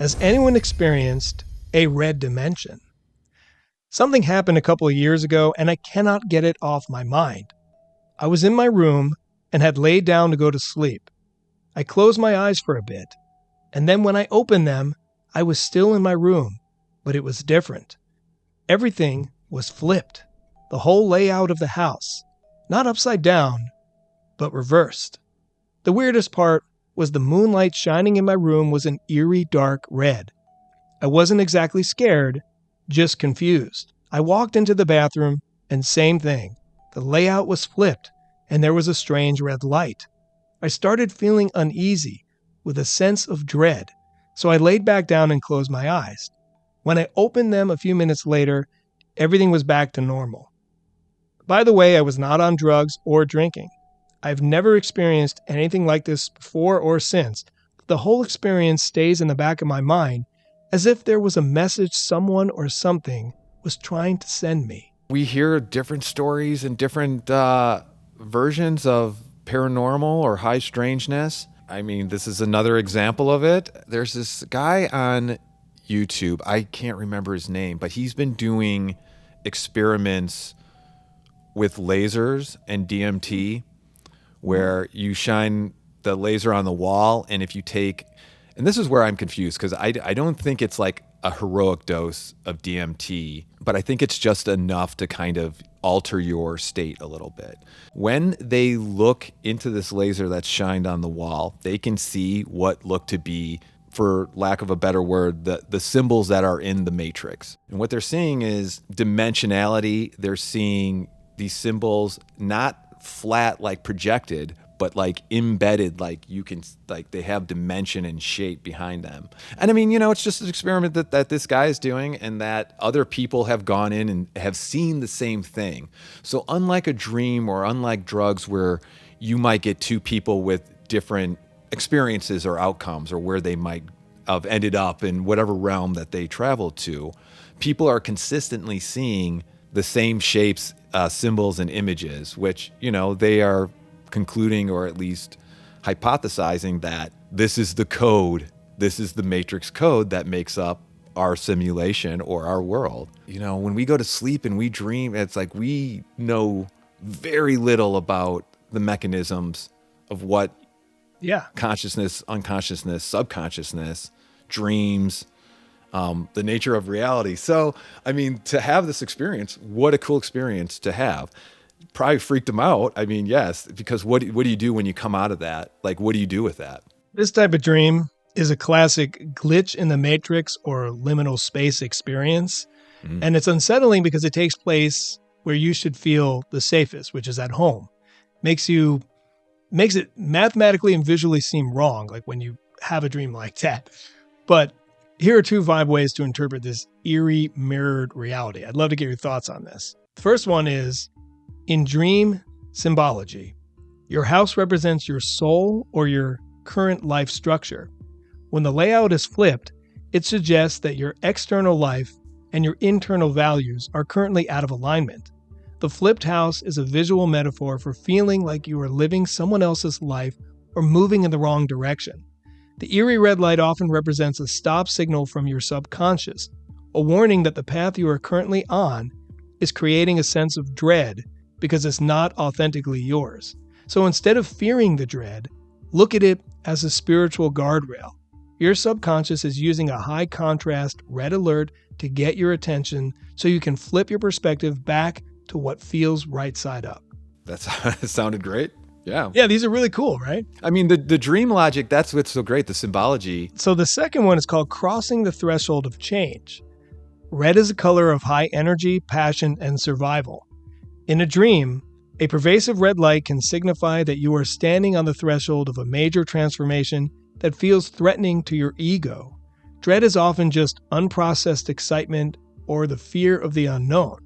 Has anyone experienced a red dimension? Something happened a couple of years ago and I cannot get it off my mind. I was in my room and had laid down to go to sleep. I closed my eyes for a bit, and then when I opened them, I was still in my room, but it was different. Everything was flipped. The whole layout of the house, not upside down, but reversed. The weirdest part was the moonlight shining in my room was an eerie dark red. I wasn't exactly scared, just confused. I walked into the bathroom and same thing. The layout was flipped and there was a strange red light. I started feeling uneasy with a sense of dread, so I laid back down and closed my eyes. When I opened them a few minutes later, everything was back to normal. By the way, I was not on drugs or drinking. I've never experienced anything like this before or since. The whole experience stays in the back of my mind as if there was a message someone or something was trying to send me. We hear different stories and different versions of paranormal or high strangeness. I mean, this is another example of it. There's this guy on YouTube, I can't remember his name, but he's been doing experiments with lasers and DMT where you shine the laser on the wall, and if you take, and this is where I'm confused because I don't think it's like a heroic dose of DMT, but I think it's just enough to kind of alter your state a little bit. When they look into this laser that's shined on the wall, they can see what look to be, for lack of a better word, the symbols that are in the matrix. And what they're seeing is dimensionality. They're seeing these symbols not flat like projected, but like embedded, like you can, like they have dimension and shape behind them. And I mean, it's just an experiment that this guy is doing and that other people have gone in and have seen the same thing. So unlike a dream or unlike drugs where you might get two people with different experiences or outcomes or where they might have ended up in whatever realm that they traveled to, people are consistently seeing the same shapes, symbols, and images, which, they are concluding or at least hypothesizing that this is the code, this is the matrix code that makes up our simulation or our world. When we go to sleep and we dream, it's like we know very little about the mechanisms of what consciousness, unconsciousness, subconsciousness, dreams, the nature of reality. So, I mean, to have this experience, what a cool experience to have. Probably freaked them out. I mean, yes, because what do you do when you come out of that? Like, what do you do with that? This type of dream is a classic glitch in the matrix or liminal space experience. And it's unsettling because it takes place where you should feel the safest, which is at home. Makes it mathematically and visually seem wrong, like when you have a dream like that. But here are 2 vibe ways to interpret this eerie mirrored reality. I'd love to get your thoughts on this. The first one is, in dream symbology, your house represents your soul or your current life structure. When the layout is flipped, it suggests that your external life and your internal values are currently out of alignment. The flipped house is a visual metaphor for feeling like you are living someone else's life or moving in the wrong direction. The eerie red light often represents a stop signal from your subconscious, a warning that the path you are currently on is creating a sense of dread because it's not authentically yours. So instead of fearing the dread, look at it as a spiritual guardrail. Your subconscious is using a high contrast red alert to get your attention so you can flip your perspective back to what feels right side up. That sounded great. Yeah. Yeah, these are really cool, right? I mean, the dream logic, that's what's so great, the symbology. So the second one is called crossing the threshold of change. Red is a color of high energy, passion, and survival. In a dream, a pervasive red light can signify that you are standing on the threshold of a major transformation that feels threatening to your ego. Dread is often just unprocessed excitement or the fear of the unknown.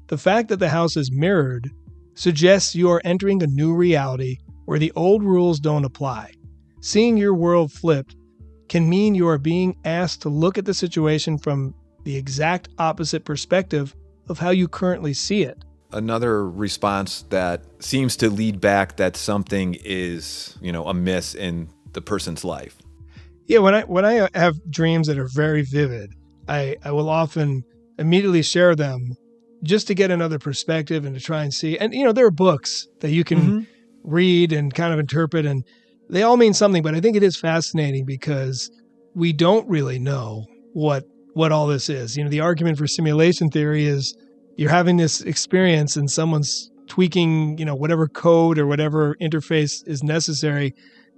The fact that the house is mirrored suggests you are entering a new reality where the old rules don't apply. Seeing your world flipped can mean you are being asked to look at the situation from the exact opposite perspective of how you currently see it. Another response that seems to lead back that something is, amiss in the person's life. Yeah, when I have dreams that are very vivid, I will often immediately share them just to get another perspective and to try and see. And there are books that you can read and kind of interpret, and they all mean something. But I think it is fascinating because we don't really know what all this is. The argument for simulation theory is you're having this experience and someone's tweaking, whatever code or whatever interface is necessary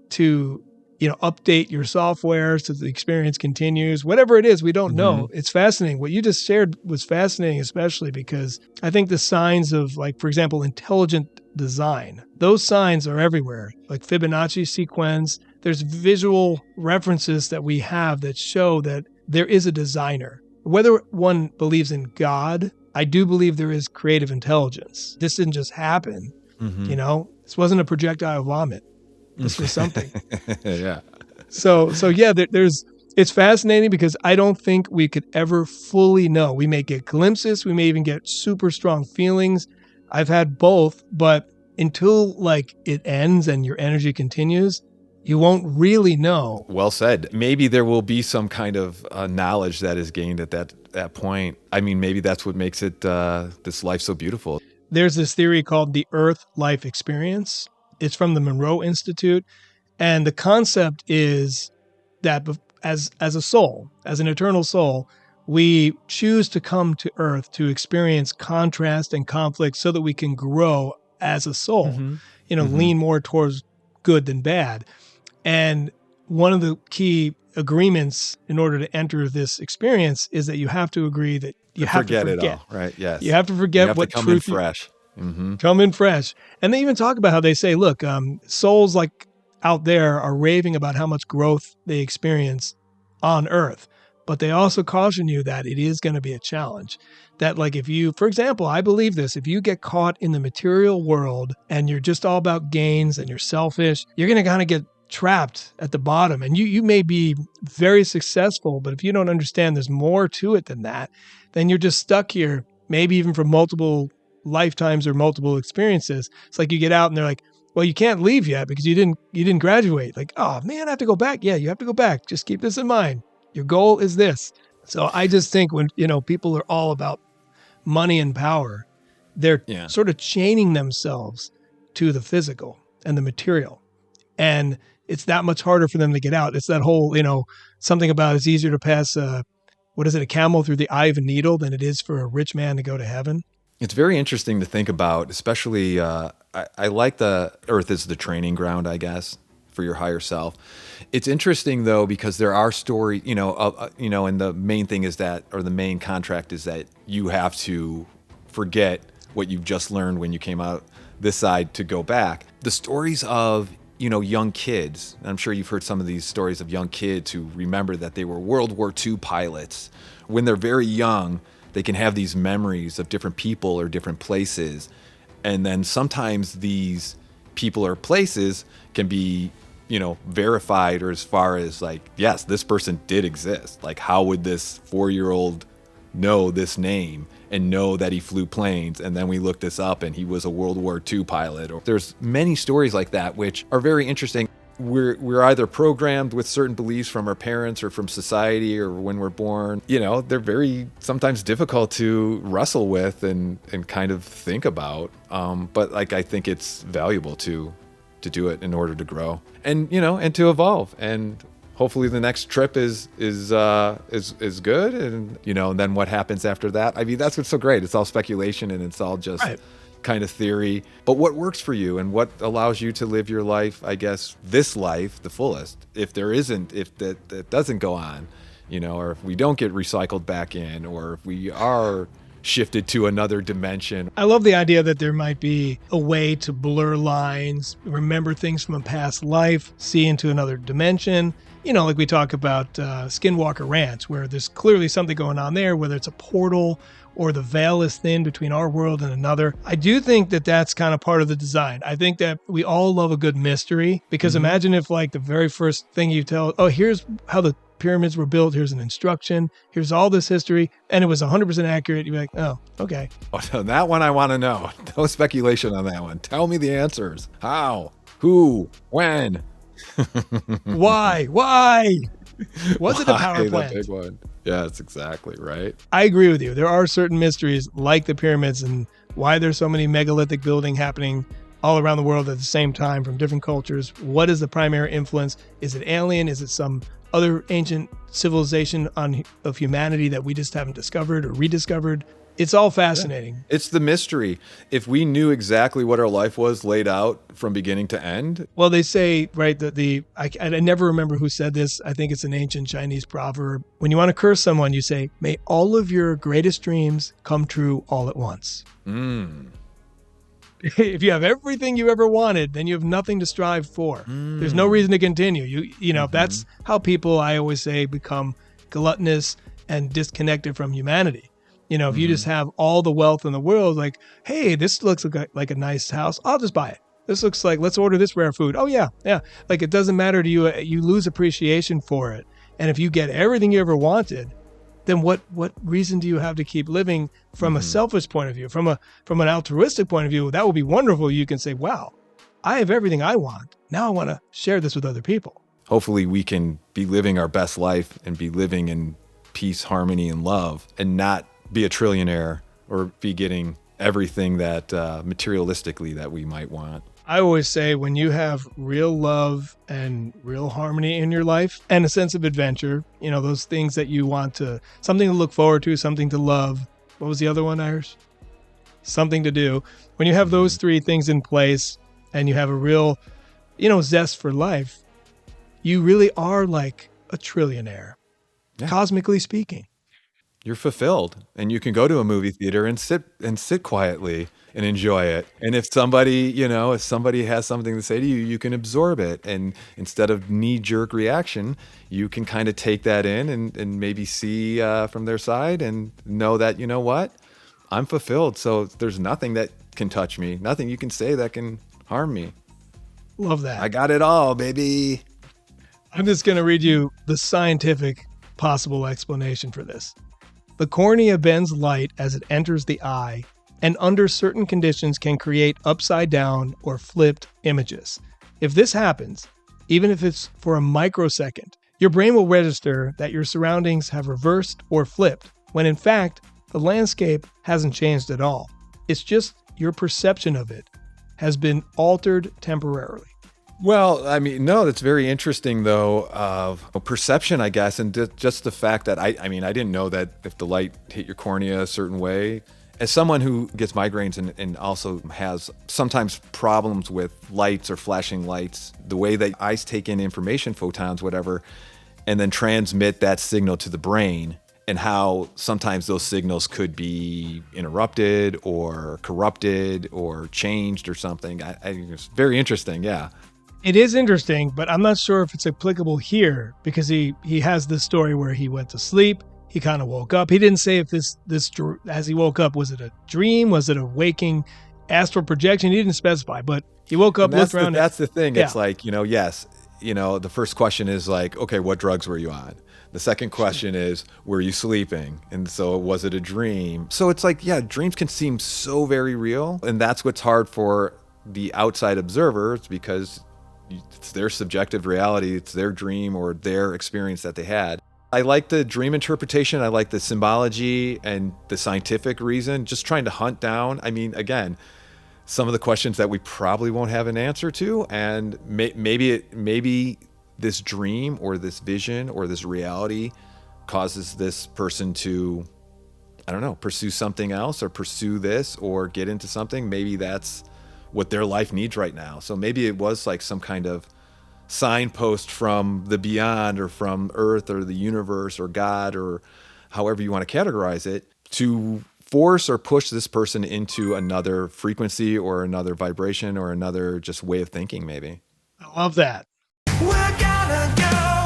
to update your software so the experience continues. Whatever it is, we don't know. It's fascinating. What you just shared was fascinating, especially because I think the signs of, like, for example, intelligent design, those signs are everywhere, like Fibonacci sequence. There's visual references that we have that show that there is a designer. Whether one believes in God, I do believe there is creative intelligence. This didn't just happen. This wasn't a projectile vomit. This was something. Yeah. So yeah, it's fascinating because I don't think we could ever fully know. We may get glimpses. We may even get super strong feelings. I've had both, but until like it ends and your energy continues, you won't really know. Well said. Maybe there will be some kind of knowledge that is gained at that point. I mean, maybe that's what makes it this life so beautiful. There's this theory called the Earth Life Experience. It's from the Monroe Institute. And the concept is that as a soul, as an eternal soul, we choose to come to Earth to experience contrast and conflict so that we can grow as a soul, lean more towards good than bad. And one of the key agreements in order to enter this experience is that you have to agree that you have to forget it all, right? Yes. You have to forget what come truth in fresh. Come in fresh. And they even talk about how they say, look, souls like out there are raving about how much growth they experience on Earth. But they also caution you that it is going to be a challenge. That, like, if you, for example, I believe this, if you get caught in the material world and you're just all about gains and you're selfish, you're going to kind of get trapped at the bottom. And you may be very successful, but if you don't understand there's more to it than that, then you're just stuck here, maybe even for multiple lifetimes or multiple experiences. It's like you get out and they're like, well, you can't leave yet because you didn't graduate. Like, oh man, I have to go back. Yeah, you have to go back. Just keep this in mind. Your goal is this. So I just think when, people are all about money and power, they're sort of chaining themselves to the physical and the material. And it's that much harder for them to get out. It's that whole, something about it's easier to pass a camel through the eye of a needle than it is for a rich man to go to heaven. It's very interesting to think about, especially I like the Earth as the training ground, I guess, for your higher self. It's interesting though, because there are stories, and the main thing is that, or the main contract is that you have to forget what you've just learned when you came out this side to go back. The stories of, young kids, I'm sure you've heard some of these stories of young kids who remember that they were World War II pilots. When they're very young, they can have these memories of different people or different places. And then sometimes these people or places can be, verified, or as far as like, yes, this person did exist. Like, how would this 4-year-old know this name and know that he flew planes? And then we looked this up and he was a World War II pilot. Or there's many stories like that, which are very interesting. We're either programmed with certain beliefs from our parents or from society or when we're born. They're very sometimes difficult to wrestle with and kind of think about. But like, I think it's valuable to do it in order to grow and and to evolve. And hopefully the next trip is good. And and then what happens after that? I mean, that's what's so great. It's all speculation and it's all just kind of theory. But what works for you and what allows you to live your life, I guess, this life, the fullest, if that doesn't go on, or if we don't get recycled back in, or if we are shifted to another dimension. I love the idea that there might be a way to blur lines, remember things from a past life, see into another dimension. Like we talk about Skinwalker Ranch, where there's clearly something going on there, whether it's a portal or the veil is thin between our world and another. I do think that that's kind of part of the design. I think that we all love a good mystery, because imagine if like the very first thing you tell, oh, here's how the pyramids were built, here's an instruction, here's all this history, and it was 100% accurate. You'd be like, oh, okay. Oh, that one I want to know. No speculation on that one. Tell me the answers. How? Who? When? Why? Was it a power Why the plant? big one? Yeah, that's exactly right. I agree with you. There are certain mysteries like the pyramids and why there's so many megalithic building happening all around the world at the same time from different cultures. What is the primary influence? Is it alien? Is it some other ancient civilization of humanity that we just haven't discovered or rediscovered? It's all fascinating. It's the mystery. If we knew exactly what our life was laid out from beginning to end. Well, they say, right, that I never remember who said this. I think it's an ancient Chinese proverb. When you want to curse someone, you say, may all of your greatest dreams come true all at once. If you have everything you ever wanted, then you have nothing to strive for. There's no reason to continue. You know, that's how people, I always say, become gluttonous and disconnected from humanity. You know, if you just have all the wealth in the world, like, hey, this looks like a nice house, I'll just buy it. This looks like, let's order this rare food. Oh, yeah. Like, it doesn't matter to you. You lose appreciation for it. And if you get everything you ever wanted, then what reason do you have to keep living from a selfish point of view? From an altruistic point of view, that would be wonderful. You can say, wow, I have everything I want. Now I want to share this with other people. Hopefully we can be living our best life and be living in peace, harmony, and love, and not be a trillionaire or be getting everything that materialistically that we might want. I always say when you have real love and real harmony in your life and a sense of adventure, you know, those things that you want to, something to look forward to, something to love. What was the other one, Irish? Something to do. When you have those three things in place and you have a real, you know, zest for life, you really are like a trillionaire, cosmically speaking. You're fulfilled, and you can go to a movie theater and sit quietly and enjoy it. And if somebody has something to say to you, you can absorb it. And instead of knee-jerk reaction, you can kind of take that in and maybe see from their side and know that, you know what, I'm fulfilled. So there's nothing that can touch me, nothing you can say that can harm me. Love that. I got it all, baby. I'm just going to read you the scientific possible explanation for this. The cornea bends light as it enters the eye, and under certain conditions can create upside down or flipped images. If this happens, even if it's for a microsecond, your brain will register that your surroundings have reversed or flipped, when in fact, the landscape hasn't changed at all. It's just your perception of it has been altered temporarily. Well, I mean, no, that's very interesting, though, of perception, I guess, and just the fact that, I didn't know that if the light hit your cornea a certain way. As someone who gets migraines and also has sometimes problems with lights or flashing lights, the way that eyes take in information, photons, whatever, and then transmit that signal to the brain, and how sometimes those signals could be interrupted or corrupted or changed or something. It's very interesting, yeah. It is interesting, but I'm not sure if it's applicable here because he has this story where he went to sleep. He kind of woke up. He didn't say if this as he woke up, was it a dream? Was it a waking astral projection? He didn't specify, but he woke up, looked around. That's the thing. Yeah. It's like, yes, the first question is like, okay, what drugs were you on? The second question is, were you sleeping? And so was it a dream? So it's like, yeah, dreams can seem so very real. And that's what's hard for the outside observers because it's their subjective reality. It's their dream or their experience that they had. I like the dream interpretation. I like the symbology and the scientific reason, just trying to hunt down. I mean, again, some of the questions that we probably won't have an answer to. And maybe this dream or this vision or this reality causes this person to, I don't know, pursue something else or pursue this or get into something. Maybe that's what their life needs right now. So maybe it was like some kind of signpost from the beyond or from Earth or the universe or God or however you want to categorize it to force or push this person into another frequency or another vibration or another just way of thinking maybe. I love that. We're gonna go.